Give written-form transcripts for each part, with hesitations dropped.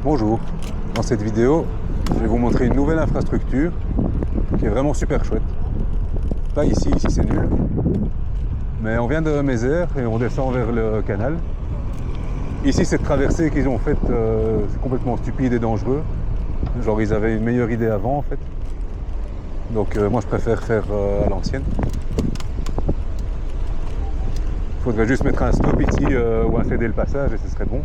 Bonjour, dans cette vidéo, je vais vous montrer une nouvelle infrastructure qui est vraiment super chouette. Pas ici, ici c'est nul, mais on vient de Mézères et on descend vers le canal. Ici cette traversée qu'ils ont faite, c'est complètement stupide et dangereux. Genre ils avaient une meilleure idée avant en fait. Donc moi je préfère faire à l'ancienne. Il faudrait juste mettre un stop ici ou un céder le passage et ce serait bon.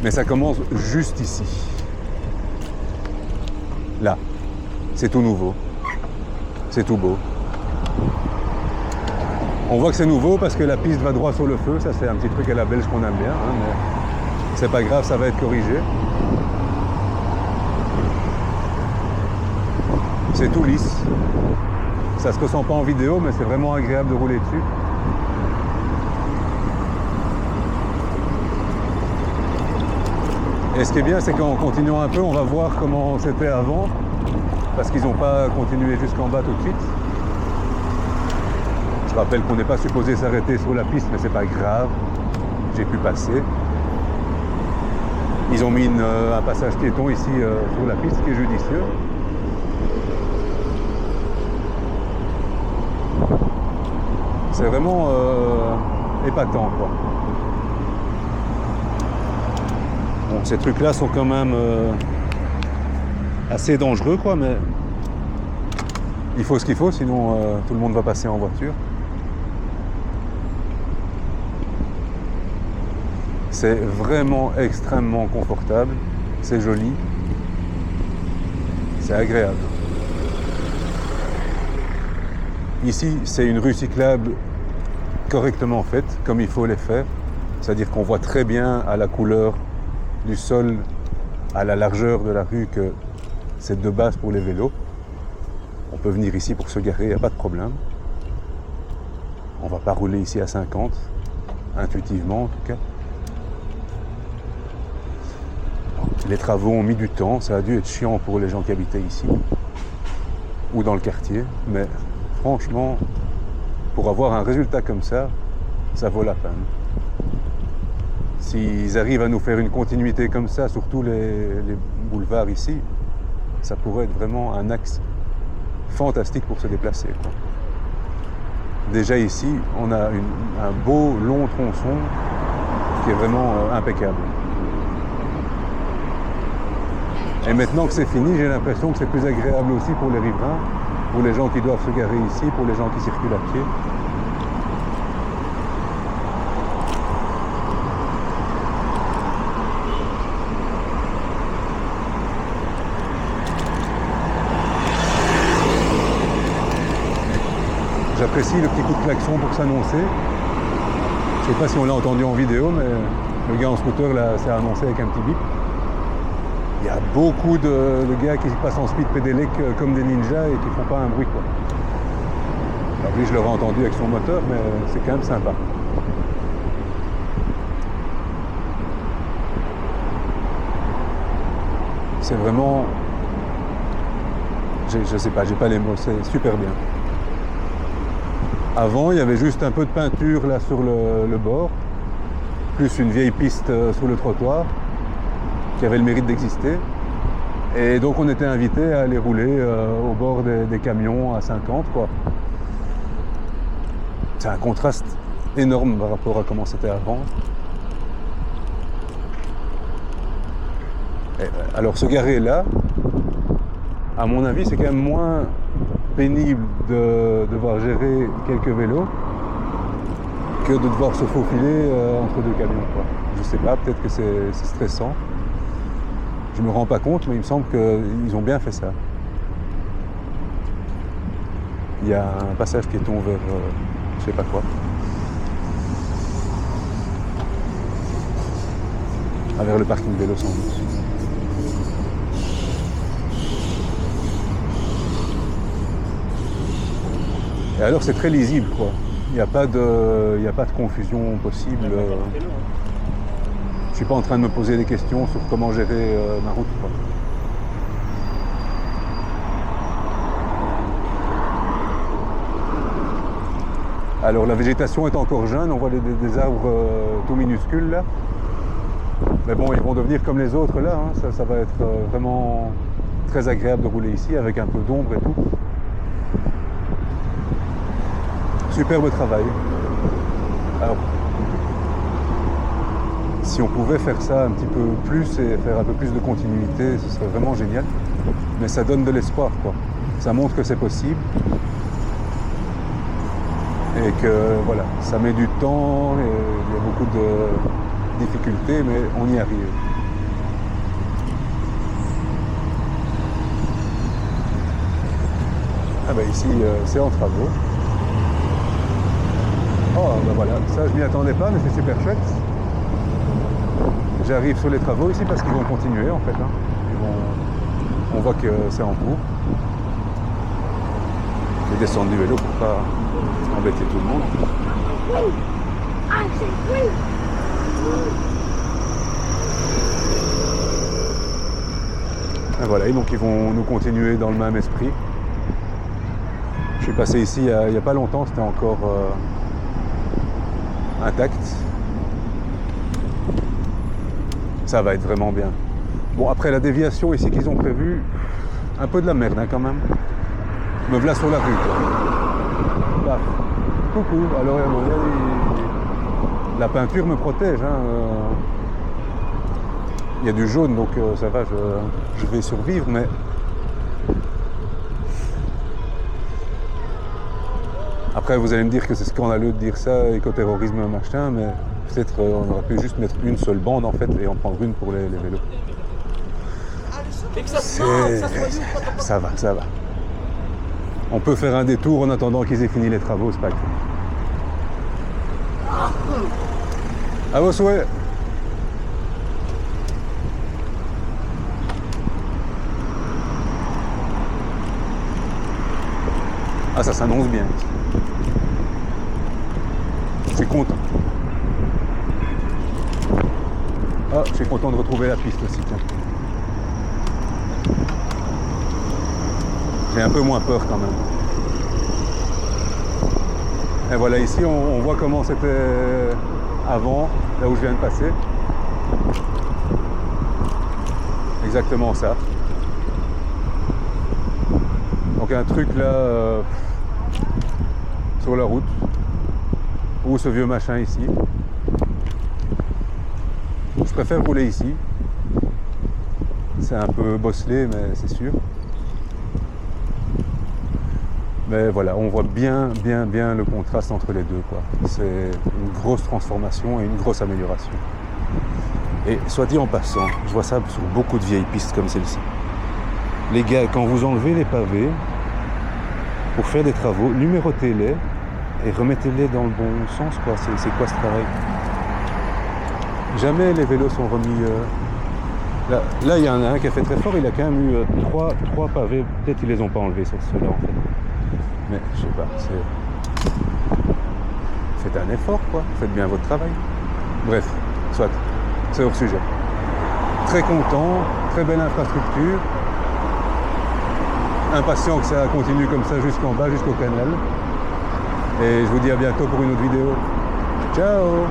Mais ça commence juste ici. Là. C'est tout nouveau. C'est tout beau. On voit que c'est nouveau parce que la piste va droit sur le feu. Ça c'est un petit truc à la belge qu'on aime bien. Hein, mais c'est pas grave, ça va être corrigé. C'est tout lisse. Ça se ressent pas en vidéo, mais c'est vraiment agréable de rouler dessus. Et ce qui est bien, c'est qu'en continuant un peu, on va voir comment c'était avant, parce qu'ils n'ont pas continué jusqu'en bas tout de suite. Je rappelle qu'on n'est pas supposé s'arrêter sur la piste, mais c'est pas grave. J'ai pu passer. Ils ont mis un passage piéton ici sur la piste, qui est judicieux. C'est vraiment épatant, quoi. Bon, ces trucs-là sont quand même assez dangereux, quoi, mais il faut ce qu'il faut, sinon tout le monde va passer en voiture. C'est vraiment extrêmement confortable, c'est joli, c'est agréable. Ici, c'est une rue cyclable correctement faite, comme il faut les faire. C'est-à-dire qu'on voit très bien à la couleur du sol, à la largeur de la rue, que c'est de base pour les vélos. On peut venir ici pour se garer, il n'y a pas de problème. On ne va pas rouler ici à 50, intuitivement en tout cas. Les travaux ont mis du temps, ça a dû être chiant pour les gens qui habitaient ici, ou dans le quartier, mais franchement, pour avoir un résultat comme ça vaut la peine. S'ils arrivent à nous faire une continuité comme ça sur tous les boulevards ici, ça pourrait être vraiment un axe fantastique pour se déplacer, quoi. Déjà ici, on a un beau long tronçon qui est vraiment impeccable. Et maintenant que c'est fini, j'ai l'impression que c'est plus agréable aussi pour les riverains, pour les gens qui doivent se garer ici, pour les gens qui circulent à pied. J'apprécie le petit coup de klaxon pour s'annoncer. Je ne sais pas si on l'a entendu en vidéo, mais le gars en scooter là s'est annoncé avec un petit bip. Il y a beaucoup de gars qui passent en speed pédélec comme des ninjas et qui font pas un bruit, quoi. Alors lui, je l'aurais entendu avec son moteur, mais c'est quand même sympa. C'est vraiment... Je sais pas, j'ai pas les mots, c'est super bien. Avant, il y avait juste un peu de peinture là sur le bord, plus une vieille piste sur le trottoir, qui avait le mérite d'exister. Et donc on était invité à aller rouler au bord des camions à 50, quoi. C'est un contraste énorme par rapport à comment c'était avant. Et alors se garer là, à mon avis, c'est quand même moins pénible de devoir gérer quelques vélos que de devoir se faufiler entre deux camions, quoi. Je sais pas, peut-être que c'est stressant. Je me rends pas compte, mais il me semble qu'ils ont bien fait ça. Il y a un passage piéton vers je sais pas quoi. Ah, vers le parking vélo sans doute. Et alors c'est très lisible, quoi. Il n'y a pas de confusion possible. Je suis pas en train de me poser des questions sur comment gérer ma route, quoi. Alors la végétation est encore jeune, on voit des arbres tout minuscules là. Mais bon, ils vont devenir comme les autres là, hein. Ça va être vraiment très agréable de rouler ici avec un peu d'ombre et tout. Superbe travail. Alors, si on pouvait faire ça un petit peu plus et faire un peu plus de continuité, ce serait vraiment génial. Mais ça donne de l'espoir, quoi. Ça montre que c'est possible. Et que voilà, ça met du temps, et il y a beaucoup de difficultés, mais on y arrive. Ah ben ici, c'est en travaux. Oh ben voilà, ça je m'y attendais pas, mais c'est super chouette. J'arrive sur les travaux ici parce qu'ils vont continuer en fait. Hein. On voit que c'est en cours. Je vais descendre du vélo pour pas embêter tout le monde. Et voilà, et donc ils vont nous continuer dans le même esprit. Je suis passé ici il n'y a pas longtemps, c'était encore intact. Ça va être vraiment bien. Bon, après la déviation ici qu'ils ont prévue, un peu de la merde hein, quand même. Me voilà sur la rue. Bah, coucou, alors la peinture me protège. Hein. Il y a du jaune, donc ça va, je vais survivre, mais... Après, vous allez me dire que c'est scandaleux de dire ça, écoterrorisme, machin, mais peut-être on aurait pu juste mettre une seule bande, en fait, et en prendre une pour les vélos. Ça va, ça va. On peut faire un détour en attendant qu'ils aient fini les travaux, c'est pas grave. À vos souhaits. Ah, ça s'annonce bien. Je suis content. Ah, je suis content de retrouver la piste aussi, tiens. J'ai un peu moins peur quand même. Et voilà, ici on voit comment c'était avant, là où je viens de passer. Exactement ça. Donc un truc là sur la route, ou ce vieux machin ici. Je préfère rouler ici. C'est un peu bosselé, mais c'est sûr. Mais voilà, on voit bien le contraste entre les deux, quoi. C'est une grosse transformation et une grosse amélioration. Et soit dit en passant, je vois ça sur beaucoup de vieilles pistes comme celle-ci. Les gars, quand vous enlevez les pavés, pour faire des travaux, numérotez-les et remettez-les dans le bon sens, quoi. C'est quoi ce travail? Jamais les vélos sont remis... Là, il y en a un qui a fait très fort, il a quand même eu trois pavés. Peut-être qu'ils les ont pas enlevés, ceux-là, en fait. Mais je sais pas, faites un effort, quoi. Faites bien votre travail. Bref, soit, c'est hors sujet. Très content, très belle infrastructure. Impatient que ça continue comme ça jusqu'en bas, jusqu'au canal. Et je vous dis à bientôt pour une autre vidéo. Ciao!